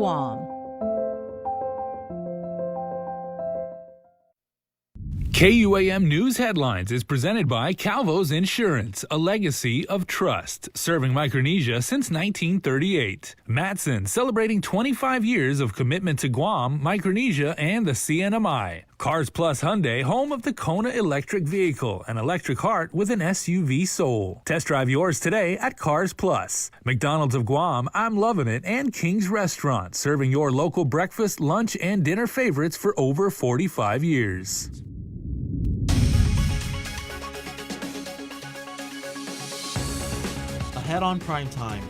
KUAM. KUAM News Headlines is presented by Calvo's Insurance, a legacy of trust, serving Micronesia since 1938. Matson, celebrating 25 years of commitment to Guam, Micronesia, and the CNMI. Cars Plus Hyundai, home of the Kona electric vehicle, an electric heart with an SUV soul. Test drive yours today at Cars Plus. McDonald's of Guam, I'm Loving It, and King's Restaurant, serving your local breakfast, lunch, and dinner favorites for over 45 years. Ahead on prime time,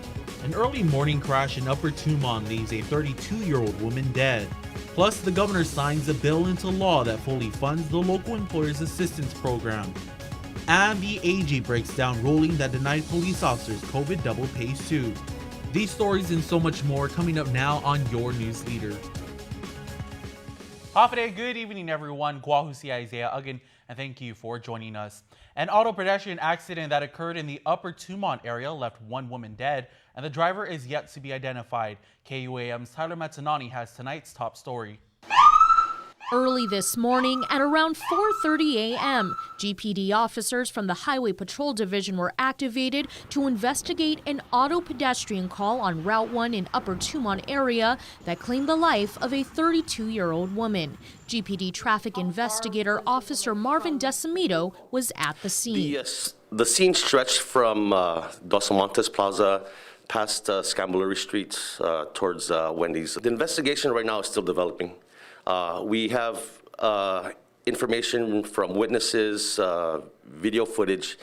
an early morning crash in Upper Tumon leaves a 32-year-old woman dead. Plus, the governor signs a bill into law that fully funds the local employers assistance program. And the AG breaks down ruling that denied police officers COVID double pay suit. These stories and so much more coming up now on your news leader. Hafide, good evening everyone. Guahusi Isaiah again, and thank you for joining us. An auto pedestrian accident that occurred in the Upper Tumon area left one woman dead, and the driver is yet to be identified. KUAM's Tyler Matanani has tonight's top story. Early this morning at around 4:30 a.m., GPD officers from the Highway Patrol Division were activated to investigate an auto pedestrian call on Route 1 in Upper Tumon area that claimed the life of a 32-year-old woman. GPD traffic investigator Officer Marvin Decimito was at the scene. The scene stretched from Dos Montes Plaza past Scambulary Street towards Wendy's. The investigation right now is still developing. We have information from witnesses, video footage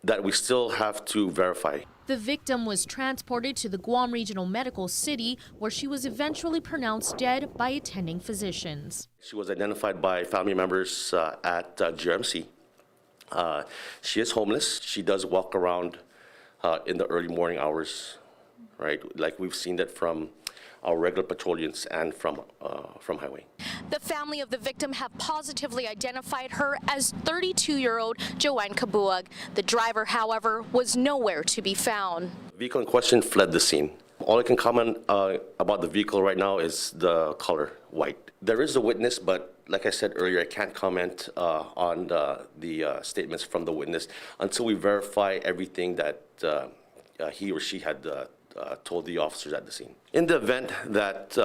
that we still have to verify. The victim was transported to the Guam Regional Medical City, where she was eventually pronounced dead by attending physicians. She was identified by family members at GRMC. She is homeless. She does walk around in the early morning hours, right? Like we've seen that from our regular patrollians and from Highway. The family of the victim have positively identified her as 32-year-old Joanne Kabuag. The driver, however, was nowhere to be found. The vehicle in question fled the scene. All I can comment about the vehicle right now is the color, white. There is a witness, but like I said earlier, I can't comment on the statements from the witness until we verify everything that he or she had told the officers at the scene. In the event that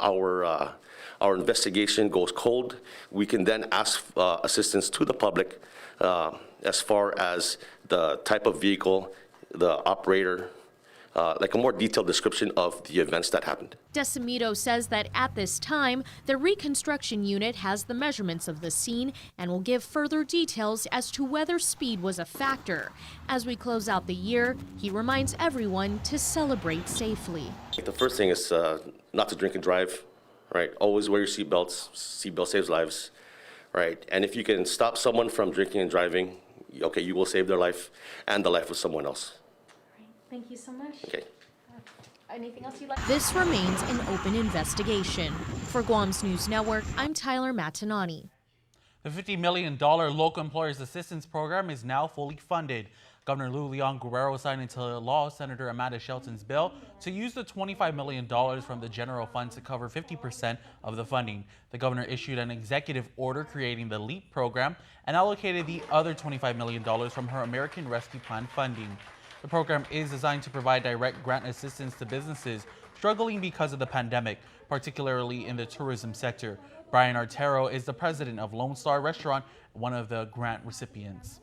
our investigation goes cold, we can then ask assistance to the public as far as the type of vehicle, the operator, like a more detailed description of the events that happened. Decimito says that at this time, the reconstruction unit has the measurements of the scene and will give further details as to whether speed was a factor. As we close out the year, he reminds everyone to celebrate safely. The first thing is not to drink and drive, right? Always wear your seatbelts. Seatbelt saves lives, right? And if you can stop someone from drinking and driving, okay, you will save their life and the life of someone else. Thank you so much. Okay. Anything else you'd like? This remains an open investigation. For Guam's News Network, I'm Tyler Matanani. The $50 million Local Employers Assistance Program is now fully funded. Governor Lou Leon Guerrero signed into law Senator Amanda Shelton's bill to use the $25 million from the general fund to cover 50% of the funding. The governor issued an executive order creating the LEAP program and allocated the other $25 million from her American Rescue Plan funding. The program is designed to provide direct grant assistance to businesses struggling because of the pandemic, particularly in the tourism sector. Brian Artero is the president of Lone Star Restaurant, one of the grant recipients.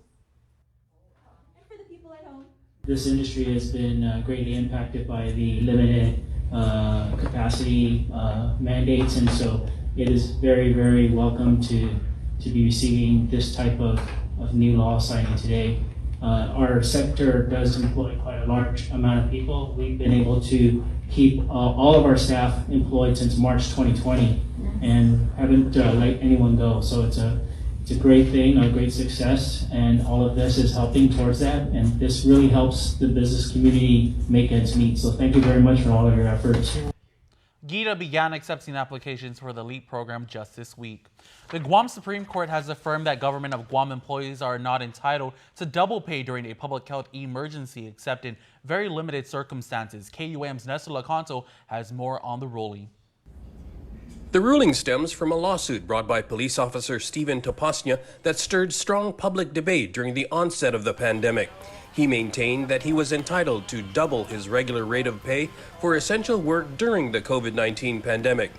This industry has been greatly impacted by the limited capacity mandates, and so it is very, very welcome to be receiving this type of new law signing today. Our sector does employ quite a large amount of people. We've been able to keep all of our staff employed since March 2020 and haven't let anyone go. So it's a great thing, a great success, and all of this is helping towards that. And this really helps the business community make ends meet. So thank you very much for all of your efforts. GITA began accepting applications for the LEAP program just this week. The Guam Supreme Court has affirmed that government of Guam employees are not entitled to double pay during a public health emergency except in very limited circumstances. KUAM's Nestor Lacanto has more on the ruling. The ruling stems from a lawsuit brought by police officer Stephen Topasnia that stirred strong public debate during the onset of the pandemic. He maintained that he was entitled to double his regular rate of pay for essential work during the COVID-19 pandemic.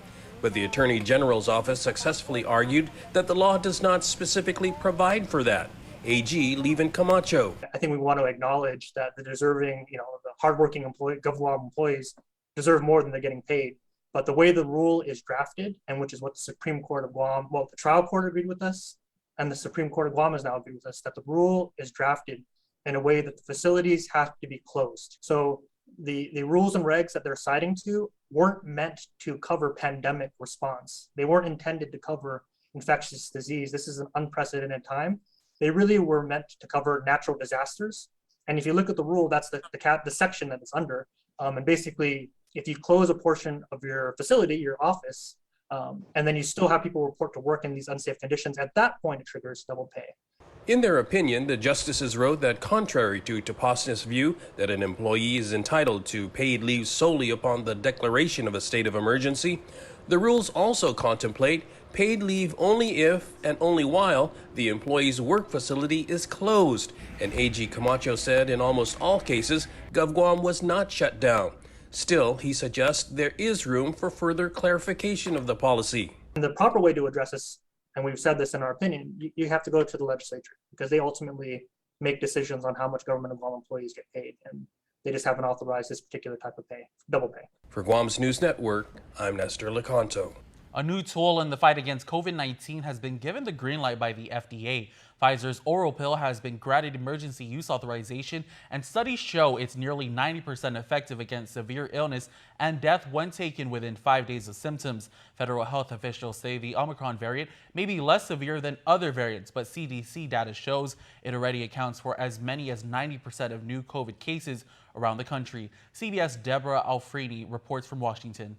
But the Attorney General's office successfully argued that the law does not specifically provide for that. AG Levin Camacho. I think we want to acknowledge that the deserving, the hardworking GovGuam employees deserve more than they're getting paid. But the way the rule is drafted, and which is what the Supreme Court of Guam, well, the trial court agreed with us, and the Supreme Court of Guam has now agreed with us, that the rule is drafted in a way that the facilities have to be closed. So the rules and regs that they're citing to weren't meant to cover pandemic response. They weren't intended to cover infectious disease. This is an unprecedented time. They really were meant to cover natural disasters. And if you look at the rule, that's the section that it's under. And basically, if you close a portion of your facility, your office, and then you still have people report to work in these unsafe conditions, at that point it triggers double pay. In their opinion, the justices wrote that contrary to Topasnia's view that an employee is entitled to paid leave solely upon the declaration of a state of emergency, the rules also contemplate paid leave only if and only while the employee's work facility is closed. And AG Camacho said in almost all cases, GovGuam was not shut down. Still, he suggests there is room for further clarification of the policy. And the proper way to address this, and we've said this in our opinion, you have to go to the legislature because they ultimately make decisions on how much government of Guam employees get paid. And they just haven't authorized this particular type of pay, double pay. For Guam's News Network, I'm Nestor Lacanto. A new tool in the fight against COVID-19 has been given the green light by the FDA. Pfizer's oral pill has been granted emergency use authorization, and studies show it's nearly 90% effective against severe illness and death when taken within 5 days of symptoms. Federal health officials say the Omicron variant may be less severe than other variants, but CDC data shows it already accounts for as many as 90% of new COVID cases around the country. CBS Deborah Alfredi reports from Washington.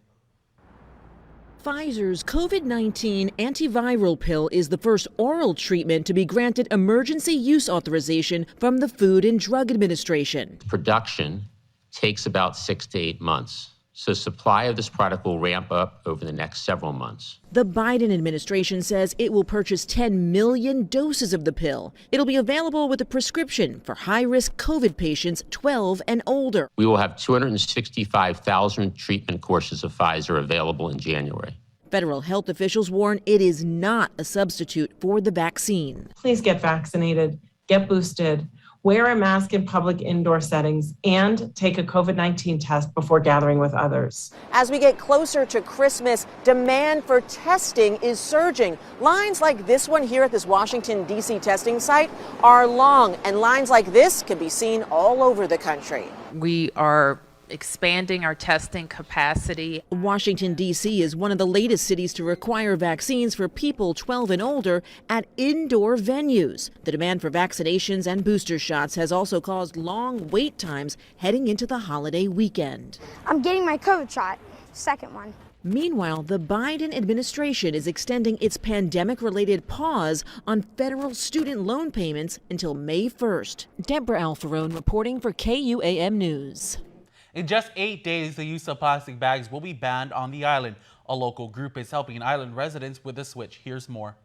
Pfizer's COVID-19 antiviral pill is the first oral treatment to be granted emergency use authorization from the Food and Drug Administration. Production takes about 6 to 8 months, so supply of this product will ramp up over the next several months. The Biden administration says it will purchase 10 million doses of the pill. It'll be available with a prescription for high-risk COVID patients 12 and older. We will have 265,000 treatment courses of Pfizer available in January. Federal health officials warn it is not a substitute for the vaccine. Please get vaccinated, get boosted, wear a mask in public indoor settings, and take a COVID-19 test before gathering with others. As we get closer to Christmas, demand for testing is surging. Lines like this one here at this Washington, D.C. testing site are long, and lines like this can be seen all over the country. We are expanding our testing capacity. Washington, D.C. is one of the latest cities to require vaccines for people 12 and older at indoor venues. The demand for vaccinations and booster shots has also caused long wait times heading into the holiday weekend. I'm getting my COVID shot, second one. Meanwhile, the Biden administration is extending its pandemic-related pause on federal student loan payments until May 1st. Deborah Alfarone reporting for KUAM News. In just 8 days, the use of plastic bags will be banned on the island. A local group is helping island residents with the switch. Here's more.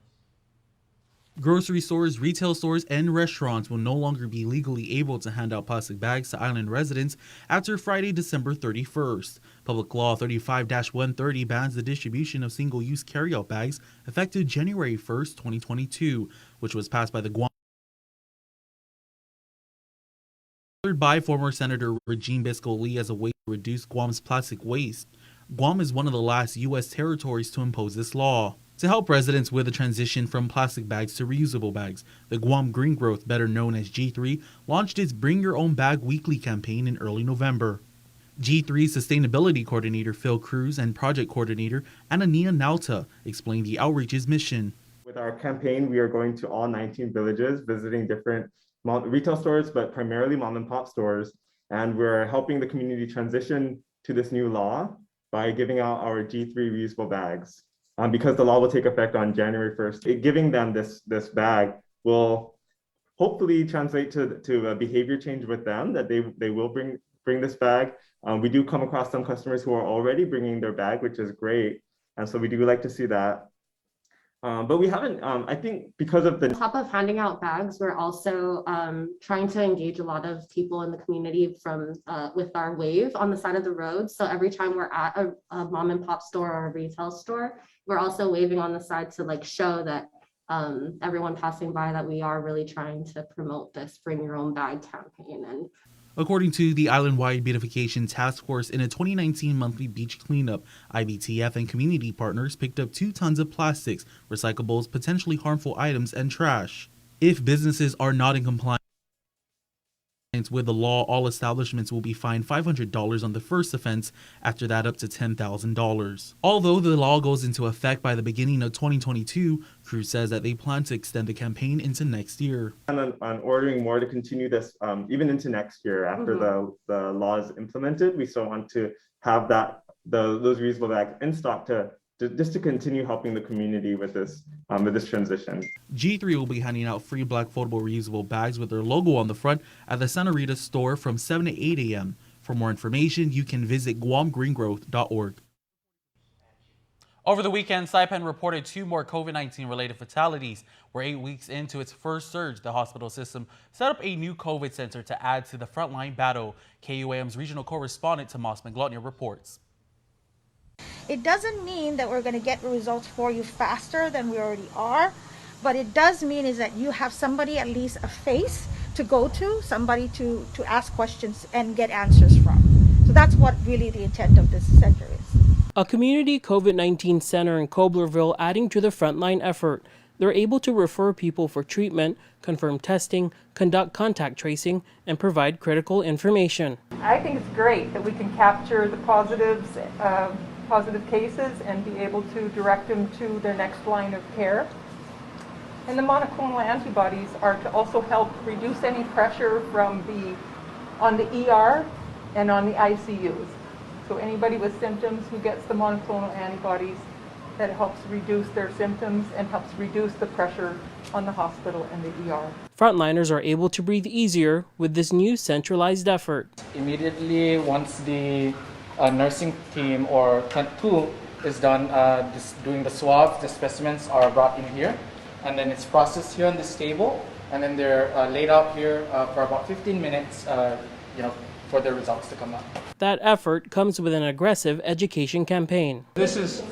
Grocery stores, retail stores, and restaurants will no longer be legally able to hand out plastic bags to island residents after Friday, December 31st. Public Law 35-130 bans the distribution of single-use carryout bags effective January 1st, 2022, which was passed by the Guam by former Senator Regine Bisco-Lee as a way to reduce Guam's plastic waste. Guam is one of the last U.S. territories to impose this law. To help residents with the transition from plastic bags to reusable bags, the Guam Green Growth, better known as G3, launched its Bring Your Own Bag Weekly campaign in early November. G3 Sustainability Coordinator Phil Cruz and Project Coordinator Anania Nauta explained the outreach's mission. With our campaign, we are going to all 19 villages, visiting different retail stores, but primarily mom and pop stores. And we're helping the community transition to this new law by giving out our G3 reusable bags. Because the law will take effect on January 1st, giving them this bag will hopefully translate to a behavior change with them, that they will bring this bag. We do come across some customers who are already bringing their bag, which is great. And so we do like to see that. But we haven't, I think because of the... On top of handing out bags, we're also trying to engage a lot of people in the community from with our wave on the side of the road. So every time we're at a mom and pop store or a retail store, we're also waving on the side to like show that everyone passing by that we are really trying to promote this bring your own bag campaign. And according to the Island-wide Beautification Task Force, in a 2019 monthly beach cleanup, IBTF and community partners picked up 2 tons of plastics, recyclables, potentially harmful items, and trash. If businesses are not in compliance with the law, all establishments will be fined $500 on the first offense, after that up to $10,000. Although the law goes into effect by the beginning of 2022, Cruz says that they plan to extend the campaign into next year. And on ordering more to continue this even into next year after the law is implemented. We still want to have those reusable bags in stock just to continue helping the community with this transition. G3 will be handing out free black foldable reusable bags with their logo on the front at the Santa Rita store from 7 to 8 a.m. For more information, you can visit guamgreengrowth.org. Over the weekend, Saipan reported 2 more COVID-19 related fatalities. We're 8 weeks into its first surge. The hospital system set up a new COVID center to add to the frontline battle. KUAM's regional correspondent Tomas Maglotnia reports. It doesn't mean that we're going to get results for you faster than we already are, but it does mean is that you have somebody, at least a face to go to, somebody to ask questions and get answers from. So that's what really the intent of this center is. A community COVID-19 center in Coblerville adding to the frontline effort. They're able to refer people for treatment, confirm testing, conduct contact tracing, and provide critical information. I think it's great that we can capture the positives, positive cases and be able to direct them to their next line of care. And the monoclonal antibodies are to also help reduce any pressure on the ER and on the ICUs. So anybody with symptoms who gets the monoclonal antibodies, that helps reduce their symptoms and helps reduce the pressure on the hospital and the ER. Frontliners are able to breathe easier with this new centralized effort. Immediately once the nursing team or Tent 2 is done doing the swabs, the specimens are brought in here, and then it's processed here on this table, and then they're laid out here for about 15 minutes, for the results to come out. That effort comes with an aggressive education campaign. This is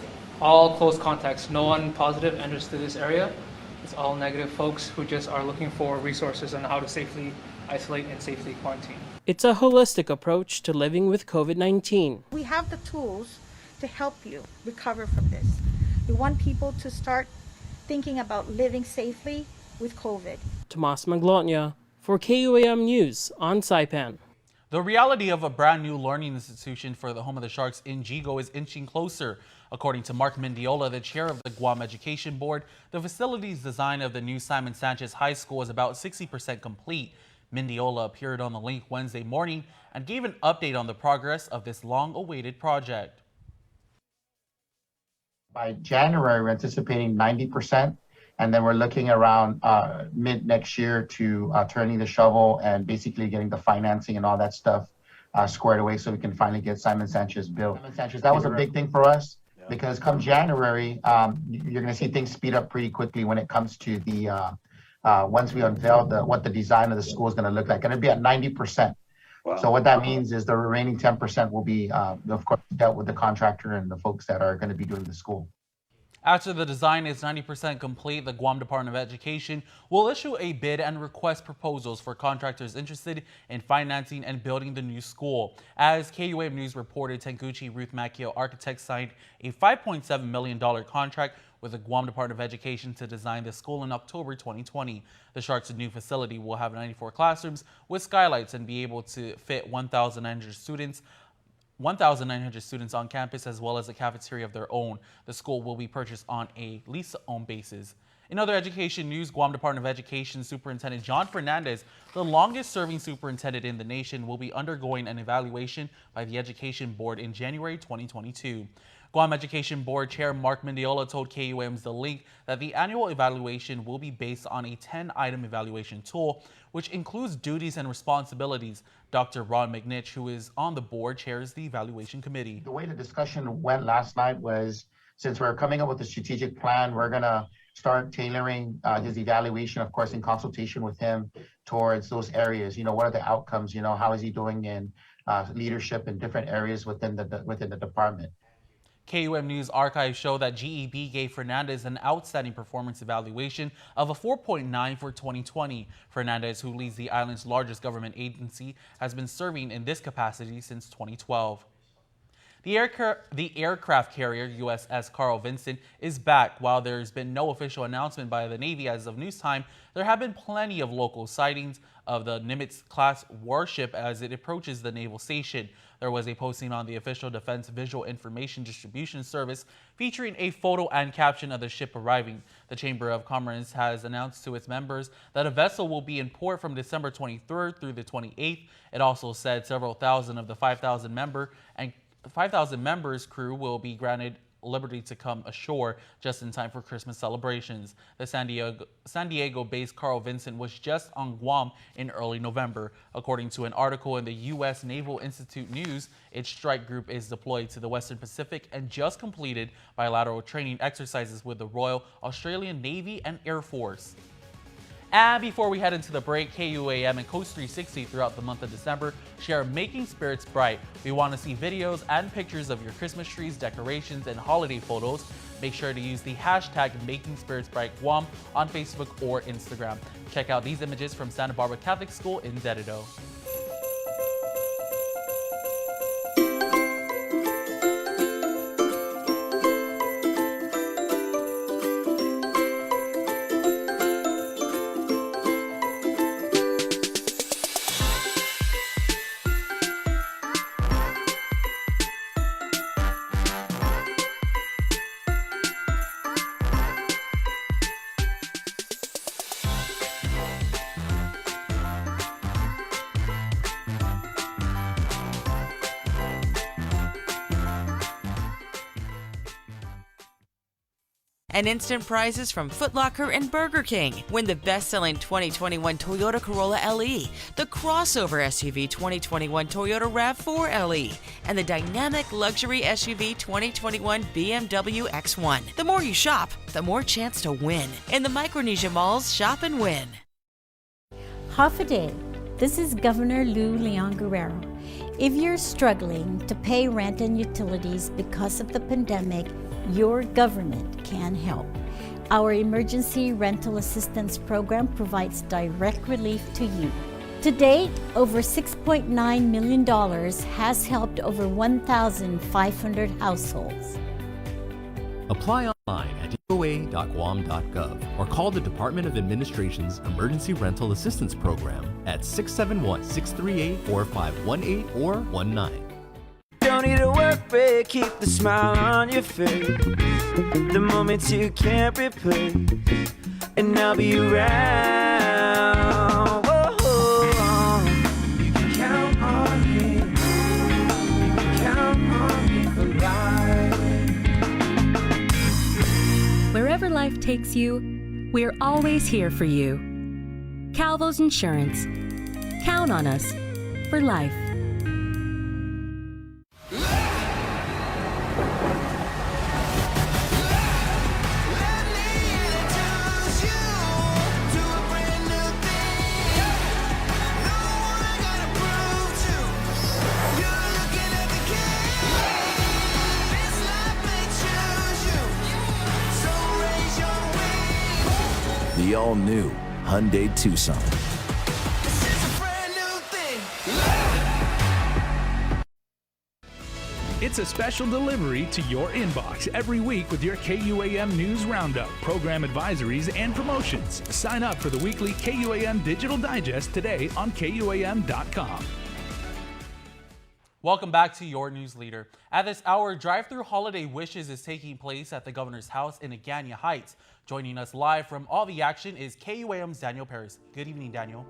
all close contacts. No one positive enters to this area. It's all negative folks who just are looking for resources on how to safely isolate and safely quarantine. It's a holistic approach to living with COVID-19. We have the tools to help you recover from this. We want people to start thinking about living safely with COVID. Tomas Maglotnia for KUAM News on Saipan. The reality of a brand new learning institution for the home of the Sharks in Jigo is inching closer. According to Mark Mendiola, the chair of the Guam Education Board, the facility's design of the new Simon Sanchez High School is about 60% complete. Mendiola appeared on the link Wednesday morning and gave an update on the progress of this long-awaited project. By January, we're anticipating 90%, and then we're looking around mid next year to turning the shovel and basically getting the financing and all that stuff squared away so we can finally get Simon Sanchez built. Simon Sanchez, that was a big thing for us because come January, you're going to see things speed up pretty quickly when it comes to the once we unveil what the design of the school is going to look like, and it'll be at 90%. Wow. So what that means is the remaining 10% will be, of course, dealt with the contractor and the folks that are going to be doing the school. After the design is 90% complete, the Guam Department of Education will issue a bid and request proposals for contractors interested in financing and building the new school. As KUAM News reported, Tenguchi Ruth Macchio Architects signed a $5.7 million contract with the Guam Department of Education to design the school in October 2020. The Sharks' new facility will have 94 classrooms with skylights and be able to fit 1,900 students on campus, as well as a cafeteria of their own. The school will be purchased on a lease-to-own basis. In other education news, Guam Department of Education Superintendent John Fernandez, the longest-serving superintendent in the nation, will be undergoing an evaluation by the Education Board in January 2022. Guam Education Board Chair Mark Mendiola told KUAM's The Link that the annual evaluation will be based on a 10-item evaluation tool, which includes duties and responsibilities. Dr. Ron McNitch, who is on the board, chairs the evaluation committee. The way the discussion went last night was, since we're coming up with a strategic plan, we're going to start tailoring his evaluation, of course, in consultation with him towards those areas. What are the outcomes? How is he doing in leadership in different areas within the department? KUAM News archives show that GEB gave Fernandez an outstanding performance evaluation of a 4.9 for 2020. Fernandez, who leads the island's largest government agency, has been serving in this capacity since 2012. The aircraft carrier USS Carl Vinson is back. While there's been no official announcement by the Navy as of news time, there have been plenty of local sightings of the Nimitz-class warship as it approaches the naval station. There was a posting on the official Defense Visual Information Distribution Service featuring a photo and caption of the ship arriving. The Chamber of Commerce has announced to its members that a vessel will be in port from December 23rd through the 28th. It also said several thousand of the 5,000 members crew will be granted liberty to come ashore just in time for Christmas celebrations. The San Diego-based Carl Vinson was just on Guam in early November. According to an article in the U.S. Naval Institute News, its strike group is deployed to the Western Pacific and just completed bilateral training exercises with the Royal Australian Navy and Air Force. And before we head into the break, KUAM and Coast 360 throughout the month of December share Making Spirits Bright. We want to see videos and pictures of your Christmas trees, decorations, and holiday photos. Make sure to use the hashtag Making Spirits Bright Guam on Facebook or Instagram. Check out these images from Santa Barbara Catholic School in Dededo. And instant prizes from Foot Locker and Burger King. Win the best-selling 2021 Toyota Corolla LE, the crossover SUV 2021 Toyota RAV4 LE, and the dynamic luxury SUV 2021 BMW X1. The more you shop, the more chance to win. In the Micronesia Malls, shop and win. Half a day. This is Governor Lou Leon Guerrero. If you're struggling to pay rent and utilities because of the pandemic, your government can help. Our Emergency Rental Assistance Program provides direct relief to you. To date, over $6.9 million has helped over 1,500 households. Apply online at eoa.guam.gov or call the Department of Administration's Emergency Rental Assistance Program at 671-638-4518 or 19. Don't need a work break, keep the smile on your face. The moments you can't replace, and I'll be around. Whoa. You can count on me. You can count on me for life. Wherever life takes you, we're always here for you. Calvo's Insurance. Count on us for life. The all-new Hyundai Tucson. It's a special delivery to your inbox every week with your KUAM News Roundup, program advisories, and promotions. Sign up for the weekly KUAM Digital Digest today on KUAM.com. Welcome back to your news leader. At this hour, drive-through holiday wishes is taking place at the governor's house in Agana Heights. Joining us live from all the action is KUAM's Daniel Perez. Good evening, Daniel.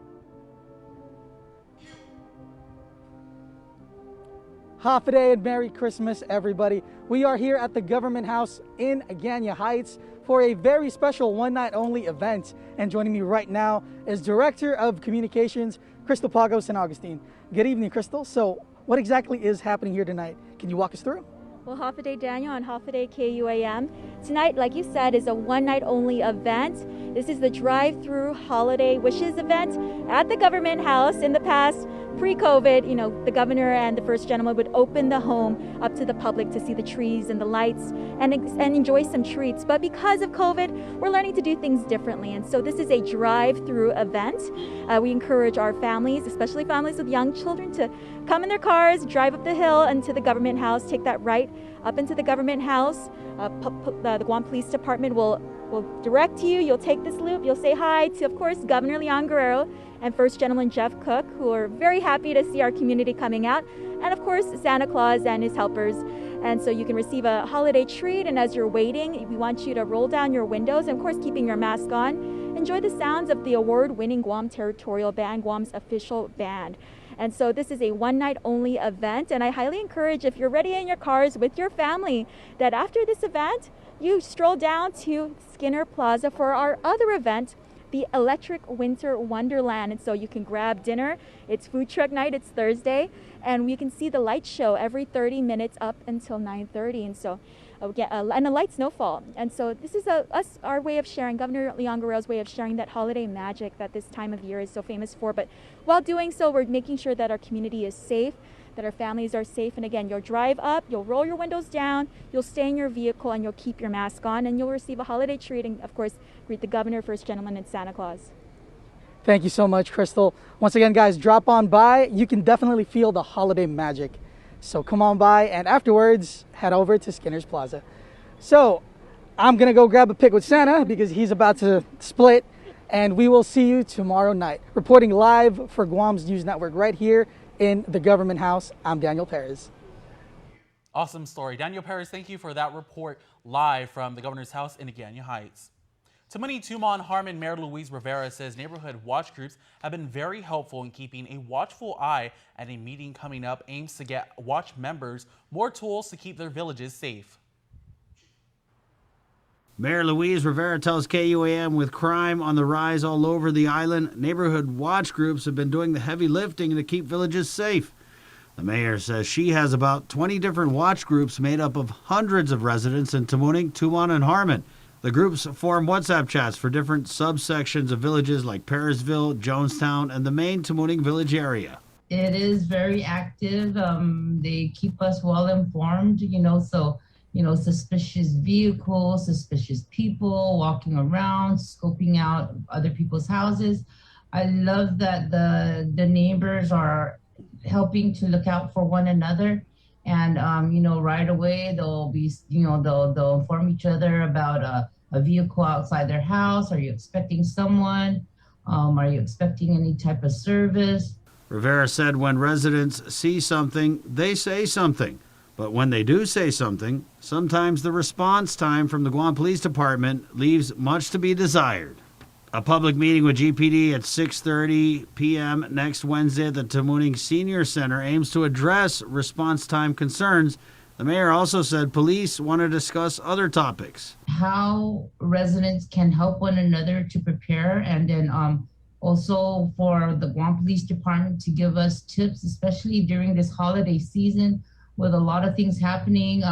Happy Day and Merry Christmas, everybody. We are here at the government house in Agana Heights for a very special one-night-only event. And joining me right now is Director of Communications, Crystal Pago San Augustine. Good evening, Crystal. So what exactly is happening here tonight? Can you walk us through? Well, Happy Day, Daniel, and Happy Day, KUAM. Tonight, like you said, is a one-night-only event. This is the drive-through holiday wishes event at the government house. In the past, pre-COVID, the governor and the first gentleman would open the home up to the public to see the trees and the lights and enjoy some treats. But because of COVID, we're learning to do things differently. And so this is a drive-through event. We encourage our families, especially families with young children, to come in their cars, drive up the hill into the government house, take that right up into the government house. The Guam Police Department will direct you. You'll take this loop. You'll say hi to, of course, Governor Leon Guerrero and First Gentleman Jeff Cook, who are very happy to see our community coming out, and of course Santa Claus and his helpers. And so you can receive a holiday treat, and as you're waiting, we want you to roll down your windows and of course keeping your mask on. Enjoy the sounds of the award-winning Guam Territorial Band, Guam's official band. And so this is a one-night-only event, and I highly encourage, if you're ready in your cars with your family, that after this event, you stroll down to Skinner Plaza for our other event, the Electric Winter Wonderland. And so you can grab dinner. It's food truck night. It's Thursday, and we can see the light show every 30 minutes up until 9:30. And so and a light snowfall. And so this is our way of sharing, Governor Leon Guerrero's way of sharing that holiday magic that this time of year is so famous for. But while doing so, we're making sure that our community is safe, that our families are safe. And again, you'll drive up, you'll roll your windows down, you'll stay in your vehicle, and you'll keep your mask on, and you'll receive a holiday treat, and of course, greet the governor, First Gentleman, and Santa Claus. Thank you so much, Crystal. Once again, guys, drop on by. You can definitely feel the holiday magic. So come on by, and afterwards, head over to Skinner's Plaza. So I'm gonna go grab a pic with Santa because he's about to split, and we will see you tomorrow night. Reporting live for Guam's News Network right here in the government house, I'm Daniel Perez. Awesome story. Daniel Perez, thank you for that report live from the governor's house in Agana Heights. Tamuni Tumon Harmon Mayor Luis Rivera says neighborhood watch groups have been very helpful in keeping a watchful eye, and a meeting coming up aims to get watch members more tools to keep their villages safe. Mayor Luis Rivera tells KUAM with crime on the rise all over the island, neighborhood watch groups have been doing the heavy lifting to keep villages safe. The mayor says she has about 20 different watch groups made up of hundreds of residents in Tamuning, Tumon, and Harmon. The groups form WhatsApp chats for different subsections of villages like Parisville, Jonestown, and the main Tamuning village area. It is very active. They keep us well informed, suspicious vehicles, suspicious people walking around, scoping out other people's houses. I love that the neighbors are helping to look out for one another. And, right away, they'll be, they'll inform each other about a vehicle outside their house. Are you expecting someone? Are you expecting any type of service? Rivera said when residents see something, they say something. But when they do say something, sometimes the response time from the Guam Police Department leaves much to be desired. A public meeting with GPD at 6:30 p.m. next Wednesday at the Tamuning Senior Center aims to address response time concerns. The mayor also said police want to discuss other topics. How residents can help one another to prepare, and then also for the Guam Police Department to give us tips, especially during this holiday season with a lot of things happening.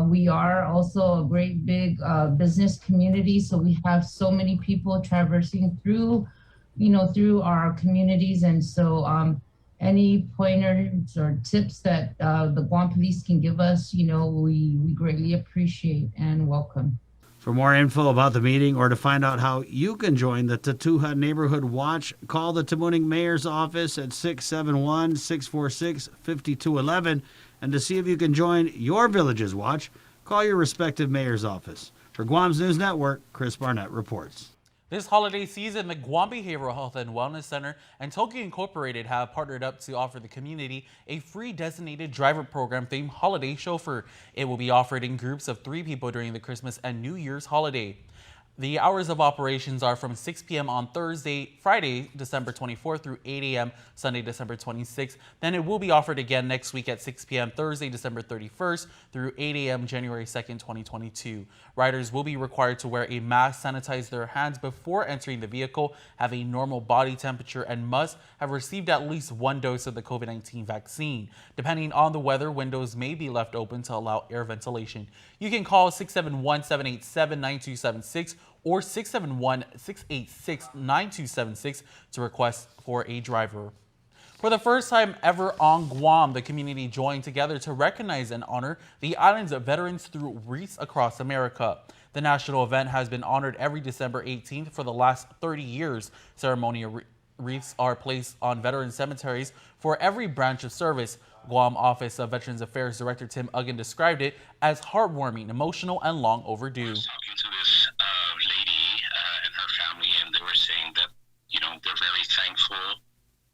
We are also a great big business community, so we have so many people traversing through our communities, and so any pointers or tips that the Guam Police can give us, we greatly appreciate and welcome. For more info about the meeting or to find out how you can join the Tatuha Neighborhood Watch, call the Tamuning Mayor's office at 671-646-5211. And to see if you can join your village's watch, call your respective mayor's office. For Guam's News Network, Chris Barnett reports. This holiday season, the Guam Behavioral Health and Wellness Center and Tokyo Incorporated have partnered up to offer the community a free designated driver program themed holiday chauffeur. It will be offered in groups of 3 people during the Christmas and New Year's holiday. The hours of operations are from 6 p.m. on Friday, December 24th through 8 a.m. Sunday, December 26th. Then it will be offered again next week at 6 p.m. Thursday, December 31st through 8 a.m. January 2nd, 2022. Riders will be required to wear a mask, sanitize their hands before entering the vehicle, have a normal body temperature, and must have received at least 1 dose of the COVID-19 vaccine. Depending on the weather, windows may be left open to allow air ventilation. You can call 671-787-9276 or 671-686-9276 to request for a driver. For the first time ever on Guam, the community joined together to recognize and honor the island's veterans through Wreaths across America. The national event has been honored every December 18th for the last 30 years. Ceremonial wreaths are placed on veteran cemeteries for every branch of service. Guam Office of Veterans Affairs Director Tim Uggan described it as heartwarming, emotional, and long overdue. They're very thankful.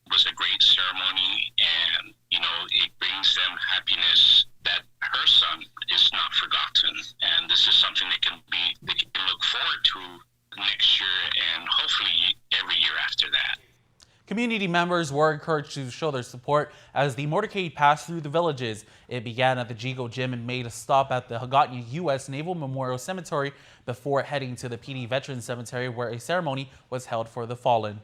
It was a great ceremony, and it brings them happiness that her son is not forgotten, and this is something they can look forward to next year and hopefully every year after that. Community members were encouraged to show their support as the motorcade passed through the villages. It began at the Jigo Gym and made a stop at the Hagåtña U.S. Naval Memorial Cemetery before heading to the PD Veterans Cemetery, where a ceremony was held for the fallen.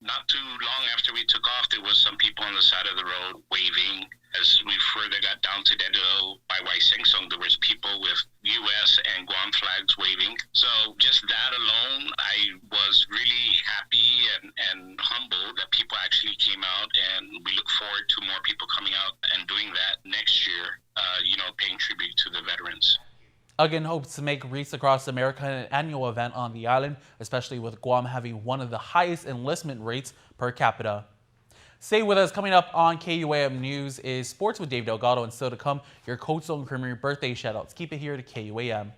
Not too long after we took off, there was some people on the side of the road waving. As we further got down to that little YY Sing Song, there was people with U.S. and Guam flags waving. So just that alone, I was really happy and humbled that people actually came out, and we look forward to more people coming out and doing that next year, paying tribute to the veterans. Uggan hopes to make Wreaths Across America an annual event on the island, especially with Guam having one of the highest enlistment rates per capita. Stay with us. Coming up on KUAM News is Sports with Dave Delgado, and still to come, your Cold Stone Creamery birthday shoutouts. Keep it here to KUAM.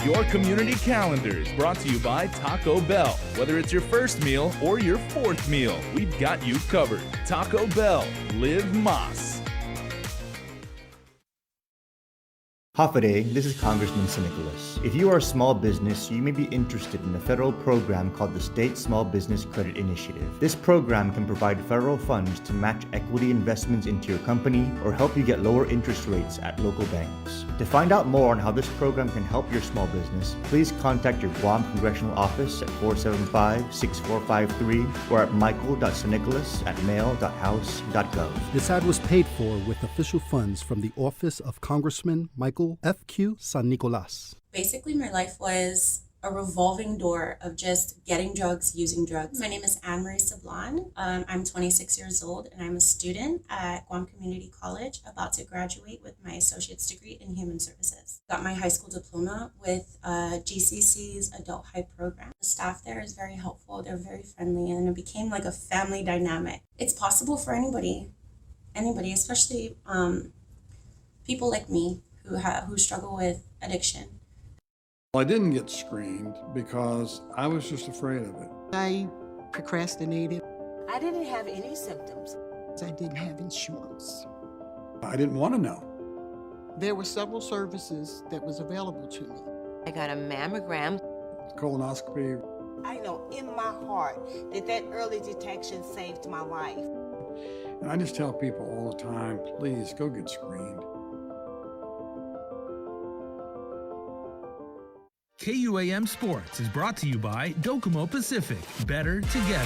Your community calendar is brought to you by Taco Bell. Whether it's your first meal or your 4th meal, we've got you covered. Taco Bell, live Mas. Hafaday, this is Congressman Nicholas. If you are a small business, you may be interested in a federal program called the State Small Business Credit Initiative. This program can provide federal funds to match equity investments into your company or help you get lower interest rates at local banks. To find out more on how this program can help your small business, please contact your Guam Congressional Office at 475-6453 or at michael.snicholas@mail.house.gov. This ad was paid for with official funds from the Office of Congressman Michael F.Q. San Nicolas. Basically, my life was a revolving door of just getting drugs, using drugs. My name is Anne-Marie Sablan. I'm 26 years old and I'm a student at Guam Community College, about to graduate with my associate's degree in human services. Got my high school diploma with GCC's Adult High program. The staff there is very helpful, they're very friendly, and it became like a family dynamic. It's possible for anybody, especially people like me who struggle with addiction. I didn't get screened because I was just afraid of it. I procrastinated. I didn't have any symptoms. I didn't have insurance. I didn't want to know. There were several services that was available to me. I got a mammogram. Colonoscopy. I know in my heart that early detection saved my life. And I just tell people all the time, please go get screened. KUAM Sports is brought to you by Docomo Pacific. Better together.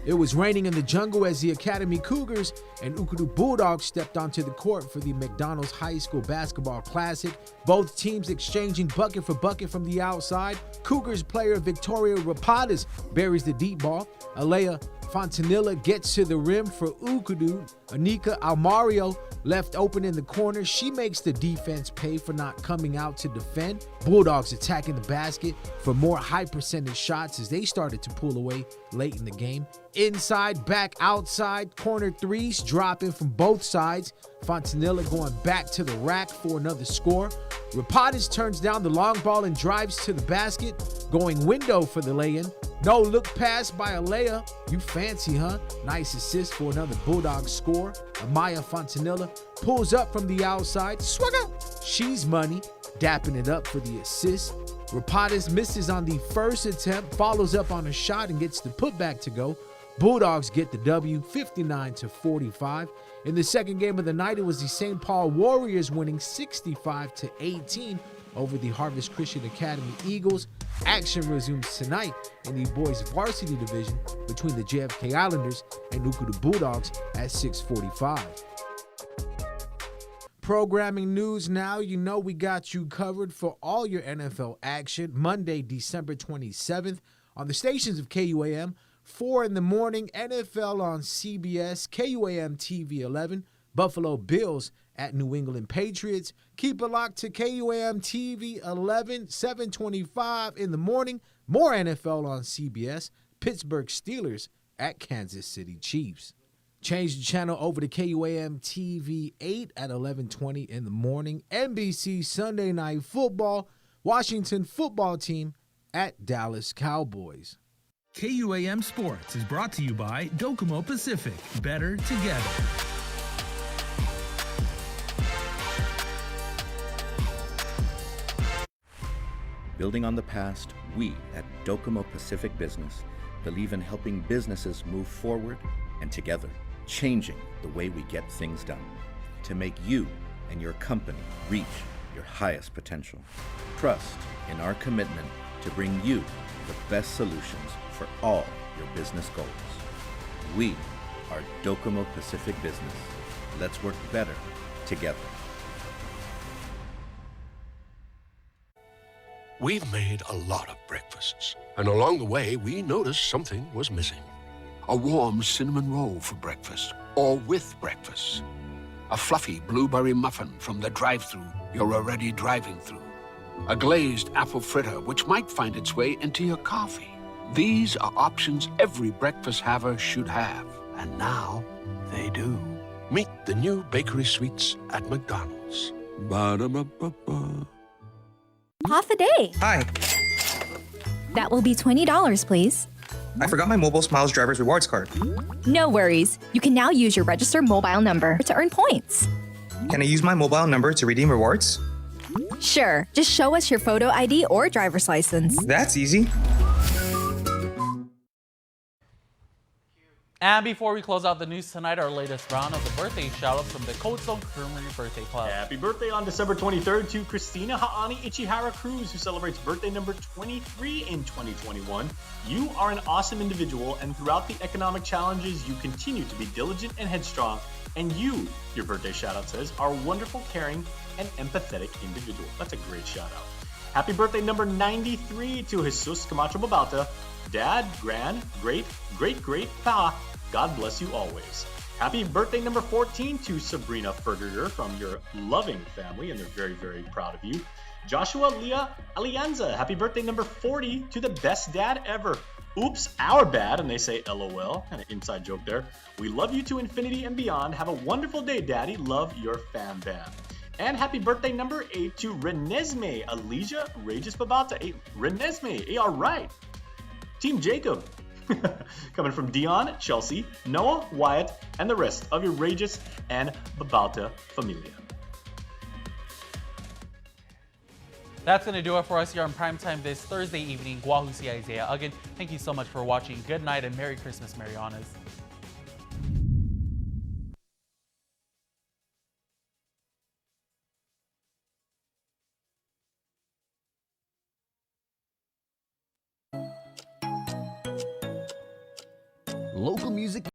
It was raining in the jungle as the Academy Cougars and Ukudu Bulldogs stepped onto the court for the McDonald's High School Basketball Classic. Both teams exchanging bucket for bucket from the outside. Cougars player Victoria Rapadas buries the deep ball. Alea Fontanilla gets to the rim for Ukudu. Anika Almario left open in the corner. She makes the defense pay for not coming out to defend. Bulldogs attacking the basket for more high percentage shots as they started to pull away late in the game. Inside, back, outside, corner threes dropping from both sides. Fontanilla going back to the rack for another score. Rapadas turns down the long ball and drives to the basket, going window for the lay-in. No look pass by Alea. You fancy, huh? Nice assist for another Bulldog score. Amaya Fontanilla pulls up from the outside. Swagger! She's money, dapping it up for the assist. Rapadas misses on the first attempt, follows up on a shot and gets the putback to go. Bulldogs get the W, 59-45. In the second game of the night, it was the St. Paul Warriors winning 65-18 over the Harvest Christian Academy Eagles. Action resumes tonight in the boys varsity division between the JFK Islanders and Ukudu Bulldogs at 6:45. Programming news now. You know we got you covered for all your NFL action Monday, December 27th on the stations of KUAM. 4 in the morning, NFL on CBS, KUAM TV 11, Buffalo Bills at New England Patriots. Keep it locked to KUAM TV 11, 7:25 in the morning. More NFL on CBS, Pittsburgh Steelers at Kansas City Chiefs. Change the channel over to KUAM TV 8 at 11:20 in the morning. NBC Sunday Night Football, Washington football team at Dallas Cowboys. KUAM Sports is brought to you by Docomo Pacific. Better together. Building on the past, we at Docomo Pacific Business believe in helping businesses move forward and together, changing the way we get things done to make you and your company reach your highest potential. Trust in our commitment to bring you the best solutions for all your business goals. We are Docomo Pacific Business. Let's work better together. We've made a lot of breakfasts, and along the way, we noticed something was missing. A warm cinnamon roll for breakfast, or with breakfast. A fluffy blueberry muffin from the drive-thru you're already driving through. A glazed apple fritter, which might find its way into your coffee. These are options every breakfast haver should have, and now they do. Meet the new bakery sweets at McDonald's. Ba-da-ba-ba-ba. Half a day. Hi. That will be $20, please. I forgot my Mobile Smiles Driver's Rewards card. No worries. You can now use your registered mobile number to earn points. Can I use my mobile number to redeem rewards? Sure. Just show us your photo ID or driver's license. That's easy. And before we close out the news tonight, our latest round of the birthday shout-outs from the Coatstone Creamery Birthday Club. Happy birthday on December 23rd to Christina Haani Ichihara Cruz, who celebrates birthday number 23 in 2021. You are an awesome individual, and throughout the economic challenges, you continue to be diligent and headstrong. And you, your birthday shout-out says, are a wonderful, caring, and empathetic individual. That's a great shout-out. Happy birthday number 93 to Jesus Camacho Babalta. Dad, Gran, Great, Pa, God bless you always. Happy birthday number 14 to Sabrina Fergerger from your loving family, and they're very, very proud of you. Joshua Leah Alianza, happy birthday number 40 to the best dad ever. Oops, our bad, and they say LOL, kind of inside joke there. We love you to infinity and beyond. Have a wonderful day, Daddy. Love your fam bam. And happy birthday number 8 to Renesme Alicia Regis Babata. Hey, Renesme, hey, all right. Team Jacob, coming from Dion, Chelsea, Noah, Wyatt, and the rest of your Regis and Babalta familia. That's going to do it for us here on Primetime this Thursday evening. Guahusi Isaiah. Again, thank you so much for watching. Good night and Merry Christmas, Marianas. local music.